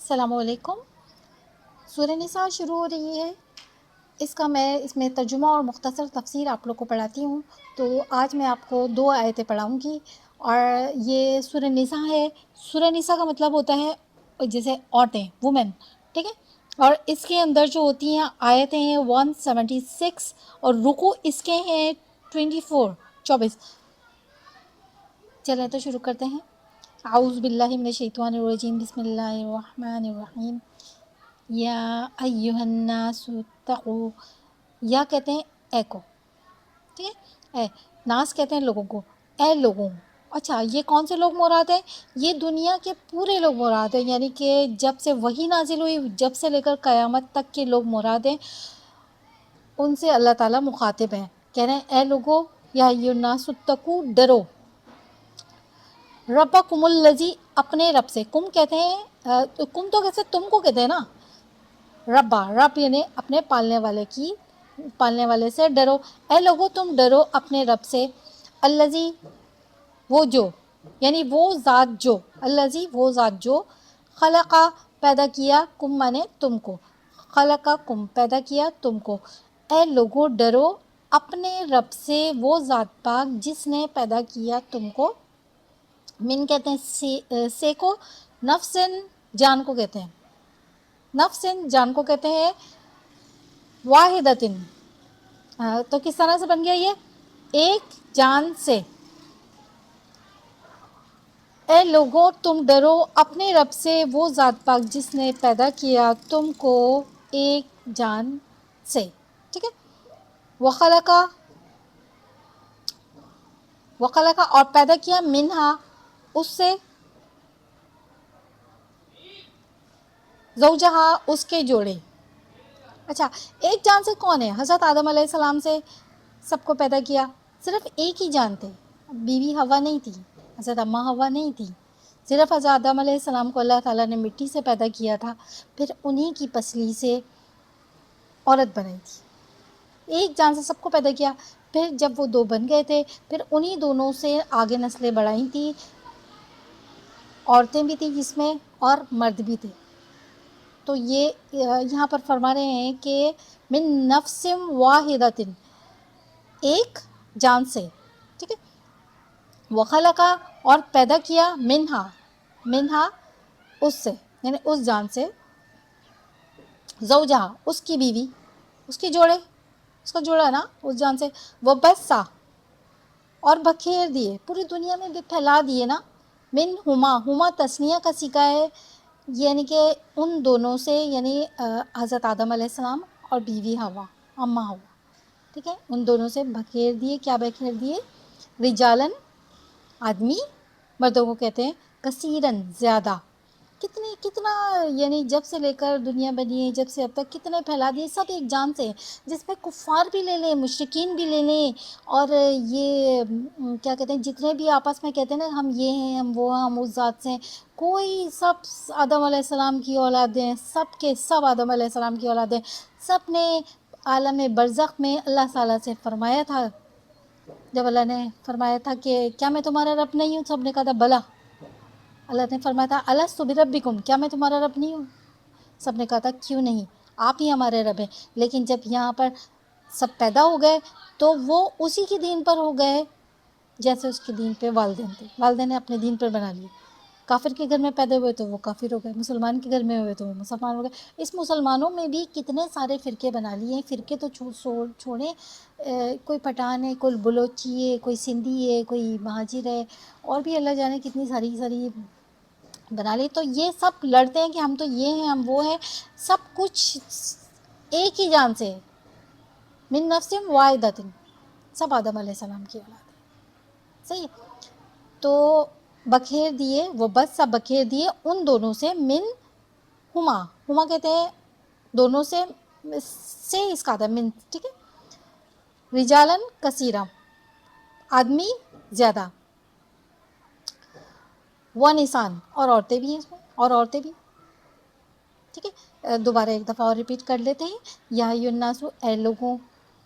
السلام علیکم۔ سورہ نساء شروع ہو رہی ہے، اس میں ترجمہ اور مختصر تفسیر آپ لوگ کو پڑھاتی ہوں۔ تو آج میں آپ کو 2 آیتیں پڑھاؤں گی، اور یہ سورہ نساء ہے۔ سورہ نساء کا مطلب ہوتا ہے جیسے عورتیں، وومن، ٹھیک ہے۔ اور اس کے اندر جو ہوتی ہیں آیتیں ہیں 176، اور رکوع اس کے ہیں 24۔ چلیں تو شروع کرتے ہیں۔ اعوذ باللہ من الشیطان الرجیم، بسم اللہ الرحمن الرحیم۔ یا ایہا الناس اتقوا، یا کہتے ہیں اے کو، ٹھیک ہے، اے ناس کہتے ہیں لوگوں کو، اے لوگوں۔ اچھا، یہ کون سے لوگ مراد ہیں؟ یہ دنیا کے پورے لوگ مراد ہیں، یعنی کہ جب سے وحی نازل ہوئی، جب سے لے کر قیامت تک کے لوگ مراد ہیں، ان سے اللہ تعالیٰ مخاطب ہیں، کہہ رہے ہیں اے لوگوں، یا ایہا الناس اتقوا، ڈرو، ربکم الذی، اپنے رب سے۔ کم کہتے ہیں کم تو کیسے تم کو کہتے ہیں نا، ربا، رب یعنی اپنے پالنے والے سے ڈرو۔ اے لوگو تم ڈرو اپنے رب سے، الذی، وہ جو، یعنی وہ ذات جو، الذی، وہ ذات جو، خلقا، پیدا کیا، کم مانے تم کو، خلقا کم، پیدا کیا تم کو۔ اے لوگو ڈرو اپنے رب سے، وہ ذات پاک جس نے پیدا کیا تم کو، من کہتے ہیں سے کو، نفسن، جان کو کہتے ہیں، نفسن، جان کو کہتے ہیں، واحدتن، تو کس طرح سے بن گیا یہ؟ ایک جان سے۔ اے لوگو تم ڈرو اپنے رب سے، وہ ذات پاک جس نے پیدا کیا تم کو ایک جان سے، ٹھیک ہے۔ وخلقا، اور پیدا کیا، منہا، اس سے، زوجہا، اس کے جوڑے۔ اچھا، ایک جان سے کون ہے؟ حضرت آدم علیہ السلام سے سب کو پیدا کیا، صرف ایک ہی جان تھے، بیوی ہوا نہیں تھی، حضرت اماں ہوا نہیں تھی، صرف حضرت آدم علیہ السلام کو اللہ تعالیٰ نے مٹی سے پیدا کیا تھا، پھر انہی کی پسلی سے عورت بنائی تھی، ایک جان سے سب کو پیدا کیا۔ پھر جب وہ 2 بن گئے تھے، پھر انہی دونوں سے آگے نسلیں بڑھائی تھی، عورتیں بھی تھیں جس میں، اور مرد بھی تھے۔ تو یہ یہاں پر فرما رہے ہیں کہ من نفس واحدۃ، ایک جان سے، ٹھیک ہے۔ وخلقا، اور پیدا کیا، منہا، اس سے، یعنی اس جان سے، زوجہا، اس کی بیوی، اس کے جوڑے، اس کا جوڑا نا اس جان سے، وہ بسا، اور بکھیر دیے، پوری دنیا میں بھی پھیلا دیے نا، من ہما تثنیہ کا سیکھا ہے، یعنی کہ ان دونوں سے، یعنی حضرت آدم علیہ السلام اور بیوی ہوا، اماں ہوا، ٹھیک ہے، ان دونوں سے بکھیر دیے، کیا بکھیر دیے؟ رجالن، آدمی، مردوں کو کہتے ہیں، کثیرن، زیادہ، کتنا، یعنی جب سے لے کر دنیا بنی ہے، جب سے اب تک کتنے پھیلا دیے، سب ایک جان سے، جس میں کفار بھی لے لیں، مشرکین بھی لے لیں، اور یہ کیا کہتے ہیں، جتنے بھی آپس میں کہتے ہیں نا ہم یہ ہیں، ہم وہ ہیں، ہم اس ذات سے ہیں، کوئی، سب آدم علیہ السلام کی اولادیں، سب کے سب آدم علیہ السلام کی اولادیں، سب نے عالم برزخ میں اللہ تعالیٰ سے فرمایا تھا، جب اللہ نے فرمایا تھا کہ کیا میں تمہارا رب نہیں ہوں؟ سب نے کہا تھا بلا۔ اللہ نے فرمایا تھا الستُ بربکم، کیا میں تمہارا رب نہیں ہوں؟ سب نے کہا تھا کیوں نہیں، آپ ہی ہمارے رب ہیں۔ لیکن جب یہاں پر سب پیدا ہو گئے تو وہ اسی کے دین پر ہو گئے جیسے اس کے دین پہ والدین تھے، والدین نے اپنے دین پر بنا لیے۔ کافر کے گھر میں پیدا ہوئے تو وہ کافر ہو گئے، مسلمان کے گھر میں ہوئے تو وہ مسلمان ہو گئے۔ اس مسلمانوں میں بھی کتنے سارے فرقے بنا لیے ہیں، فرقے تو چھوڑیں، کوئی پٹھان ہے، کوئی بلوچی ہے، کوئی سندھی ہے، کوئی مہاجر ہے، اور بھی اللہ جانے کتنی ساری بنا لی۔ تو یہ سب لڑتے ہیں کہ ہم تو یہ ہیں، ہم وہ ہیں، سب کچھ ایک ہی جان سے، من نفس واحدۃ، سب آدم علیہ السلام کی اولاد ہے، صحیح ہے۔ تو بکھیر دیے، وہ بس سب بکھیر دیے ان دونوں سے، من ہما کہتے ہیں دونوں سے اس کا تھا من، ٹھیک ہے، رجالن کثیرہ، آدمی زیادہ، وہ نسان، اور عورتیں بھی ہیں اس میں، اور عورتیں بھی، ٹھیک ہے۔ دوبارہ ایک دفعہ اور ریپیٹ کر لیتے ہیں، یا ایھا الناس، اے لوگوں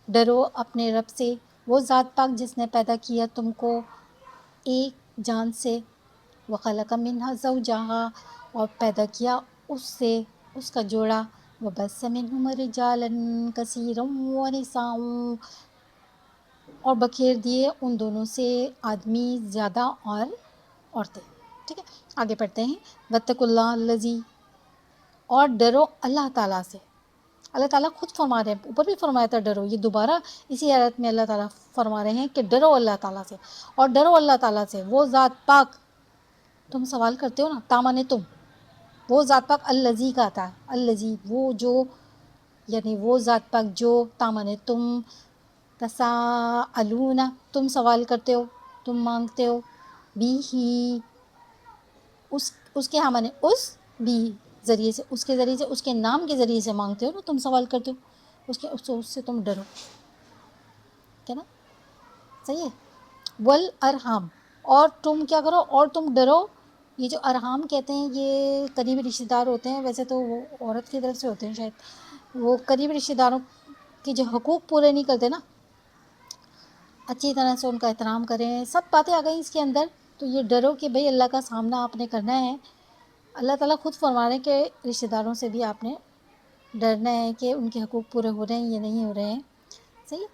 ڈرو اپنے رب سے، وہ ذات پاک جس نے پیدا کیا تم کو ایک جان سے، وخلق منہا زوجہا، اور پیدا کیا اس سے اس کا جوڑا وبث منہم رجالا کثیرا ونساء، اور بکھیر دیے ان دونوں سے آدمی زیادہ اور عورتیں. ٹھیک ہے، آگے پڑھتے ہیں. واتقوا اللہ الذی، اور ڈرو اللہ تعالیٰ سے. اللہ تعالیٰ خود فرما رہے ہیں، اوپر بھی فرمایا تھا ڈرو، یہ دوبارہ اسی آیت میں اللہ تعالیٰ فرما رہے ہیں کہ ڈرو اللہ تعالیٰ سے، اور ڈرو اللہ تعالیٰ سے وہ ذات پاک. تم سوال کرتے ہو نا، تامانے تم، وہ ذات پاک الذی کا آتا ہے، الذی وہ جو، یعنی وہ ذات پاک جو، تامانے تم، تساءلون تم سوال کرتے ہو، تم مانگتے ہو، بھی ہی اس کے، ہاں مانے اس بھی ذریعے سے، اس کے ذریعے سے، اس کے نام کے ذریعے سے مانگتے ہو نا، تم سوال کرتے ہو اس سے تم ڈرو، کیا نا، صحیح ہے. والارحام، اور تم کیا کرو، اور تم ڈرو. یہ جو ارحام کہتے ہیں یہ قریبی رشتہ دار ہوتے ہیں، ویسے تو وہ عورت کی طرف سے ہوتے ہیں شاید، وہ قریبی رشتہ داروں کے جو حقوق پورے نہیں کرتے نا، اچھی طرح سے ان کا احترام کریں. سب باتیں آ گئیں اس کے اندر. تو یہ ڈرو کہ بھئی اللہ کا سامنا آپ نے کرنا ہے. اللہ تعالیٰ خود فرما رہے ہیں کہ رشتہ داروں سے بھی آپ نے ڈرنا ہے کہ ان کے حقوق پورے ہو رہے ہیں یا نہیں ہو رہے ہیں. صحیح.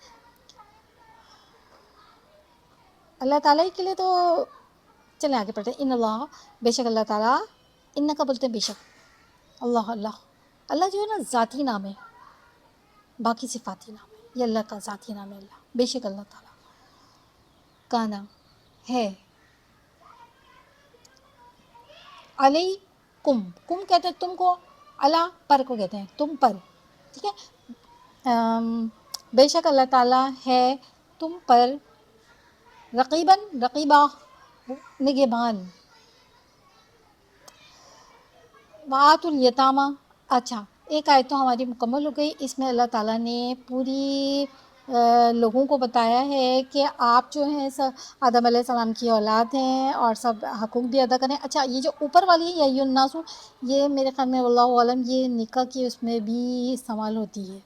اللہ تعالیٰ ہی کے لیے تو چلیں آگے پڑھتے ہیں. ان اللہ، بے شک اللہ تعالیٰ، ان کا بولتے ہیں بے شک، اللہ اللہ، اللہ جو ہے نا ذاتی نام ہے، باقی صفاتی نام ہے، یہ اللہ کا ذاتی نام ہے. اللہ بے شک اللہ تعالیٰ کانا ہے، علیکم، کم کہتے ہیں تم کو، اللہ پر کو کہتے ہیں تم پر. ٹھیک ہے. بے شک اللہ تعالیٰ ہے تم پر، رقیباً، رقیبہ نگہبان. وآتوا الیتامى، اچھا ایک آیت تو ہماری مکمل ہو گئی. اس میں اللہ تعالیٰ نے پوری لوگوں کو بتایا ہے کہ آپ جو ہیں آدم علیہ السلام کی اولاد ہیں اور سب حقوق بھی ادا کریں. اچھا یہ جو اوپر والی ہے یا ایھا الناس، یہ میرے خیال میں واللہ عالم یہ نکاح کی اس میں بھی استعمال ہوتی ہے،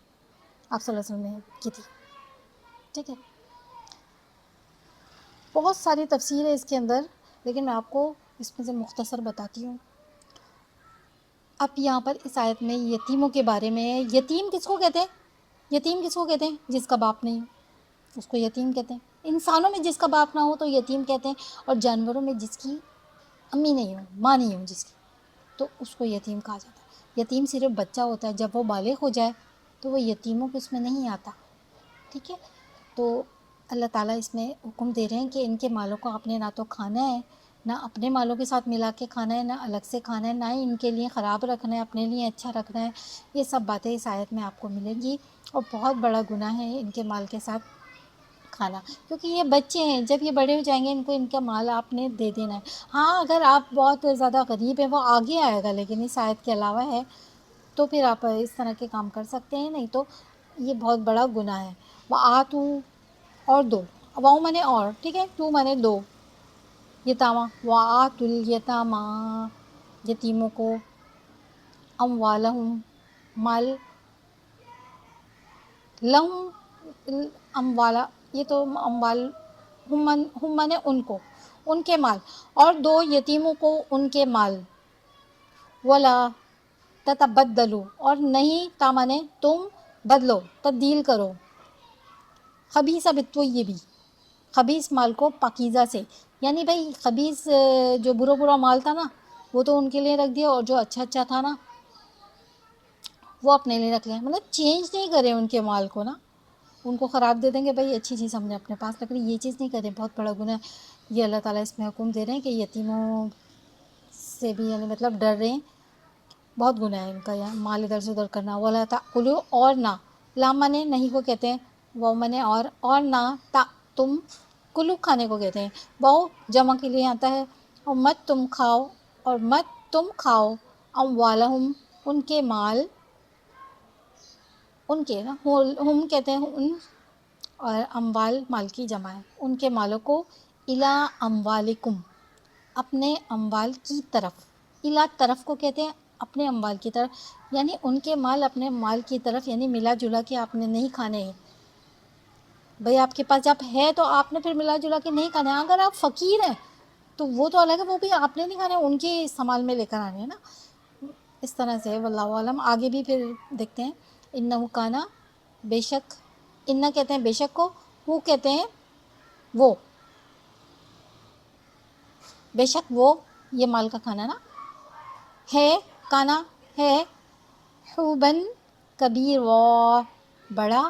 آپ صلی اللہ علیہ وسلم نے کی تھی. ٹھیک ہے. بہت ساری تفسیر ہے اس کے اندر، لیکن میں آپ کو اس میں سے مختصر بتاتی ہوں. اب یہاں پر اس آیت میں یتیموں کے بارے میں، یتیم کس کو کہتے ہیں؟ یتیم کس کو کہتے ہیں؟ جس کا باپ نہیں ہو اس کو یتیم کہتے ہیں. انسانوں میں جس کا باپ نہ ہو تو یتیم کہتے ہیں، اور جانوروں میں جس کی امی نہیں ہو، ماں نہیں ہو جس کی، تو اس کو یتیم کہا جاتا ہے. یتیم صرف بچہ ہوتا ہے، جب وہ بالغ ہو جائے تو وہ یتیموں کے اس میں نہیں آتا. ٹھیک ہے. تو اللہ تعالیٰ اس میں حکم دے رہے ہیں کہ ان کے مالوں کو آپ نے نہ تو کھانا ہے، نہ اپنے مالوں کے ساتھ ملا کے کھانا ہے، نہ الگ سے کھانا ہے، نہ ہی ان کے لیے خراب رکھنا ہے، اپنے لیے اچھا رکھنا ہے. یہ سب باتیں اس آیت میں آپ کو ملیں گی. اور بہت بڑا گناہ ہے ان کے مال کے ساتھ کھانا، کیونکہ یہ بچے ہیں، جب یہ بڑے ہو جائیں گے ان کو ان کا مال آپ نے دے دینا ہے. ہاں اگر آپ بہت زیادہ غریب ہیں وہ آگے آئے گا، لیکن اس آیت کے علاوہ ہے تو پھر آپ اس طرح کے کام کر سکتے ہیں، نہیں تو یہ بہت بڑا گناہ ہے. وآتوا، اور دو، واؤ مانے اور، ٹھیک ہے، تو مانے دو، یتامہ، وآتوا الیتامى، یتیموں کو، اموالہم، مال، لہم، اموالا، یہ تو اموال، ہم مانے ان کو، ان کے مال، اور دو یتیموں کو ان کے مال. ولا تتبدلوا، اور نہیں، تا مانے تم بدلو، تبدیل کرو، خبیث بالطیب، خبیث مال کو پاکیزہ سے. یعنی بھائی خبیث جو برا برا مال تھا نا وہ تو ان کے لیے رکھ دیا، اور جو اچھا اچھا تھا نا وہ اپنے لیے رکھ لیا. مطلب چینج نہیں کرے ان کے مال کو نا، ان کو خراب دے دیں گے، بھائی اچھی چیز ہم نے اپنے پاس رکھ لی، یہ چیز نہیں کرے، بہت بڑا گناہ ہے. یہ اللہ تعالیٰ اس میں حکم دے رہے ہیں کہ یتیموں سے بھی یعنی مطلب ڈر رہے ہیں، بہت گناہ ہے ان کا یہاں مال ادھر سے ادھر کرنا. ولا تأکلوا، اور نہ، لام مانے نہیں کو کہتے ہیں، واؤ مانے اور نہ، تم کلو کھانے کو کہتے ہیں، واؤ جمع کے لیے آتا ہے. اور مت تم کھاؤ، اور مت تم کھاؤ، اموالہم، ان کے مال، ان کے نا، ہم کہتے ہیں ان، اور اموال مال کی جمع ہے، ان کے مالوں کو، الا اموالکم، اپنے اموال کی طرف. الا طرف کو کہتے ہیں اپنے اموال کی طرف، یعنی ان کے مال اپنے مال کی طرف، یعنی ملا جلا کے آپ نے نہیں کھانے ہیں. بھئی آپ کے پاس جب ہے تو آپ نے پھر ملا جلا کے نہیں کھانے. اگر آپ فقیر ہیں تو وہ تو الگ ہے، وہ بھی آپ نے نہیں کھانے، ان کے استعمال میں لے کر آنے ہیں نا. اس طرح سے واللہ عالم. آگے بھی پھر دیکھتے ہیں. انہو کانا، بے شک، انہ کہتے ہیں بے شک کو، ہو کہتے ہیں وہ، بے شک وہ، یہ مال کا کھانا نا ہے، کانا ہے، حوبن کبیر، بڑا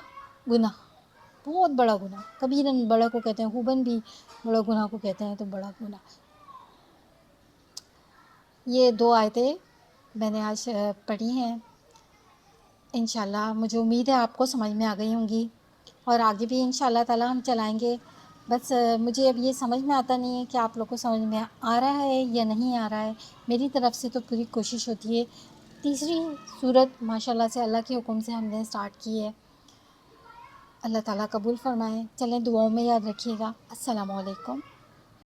گناہ، بہت بڑا گناہ. کبیرن بڑا کو کہتے ہیں، حوبن بھی بڑا گناہ کو کہتے ہیں، تو بڑا گناہ. یہ 2 آیتیں میں نے آج پڑھی ہیں. انشاءاللہ مجھے امید ہے آپ کو سمجھ میں آ گئی ہوں گی، اور آگے بھی انشاءاللہ تعالی ہم چلائیں گے. بس مجھے اب یہ سمجھ میں آتا نہیں ہے کہ آپ لوگ کو سمجھ میں آ رہا ہے یا نہیں آ رہا ہے. میری طرف سے تو پوری کوشش ہوتی ہے. تیسری صورت ماشاءاللہ سے اللہ کے حکم سے ہم نے سٹارٹ کی ہے. اللہ تعالیٰ قبول فرمائے. چلیں دعاؤں میں یاد رکھیے گا. السلام علیکم.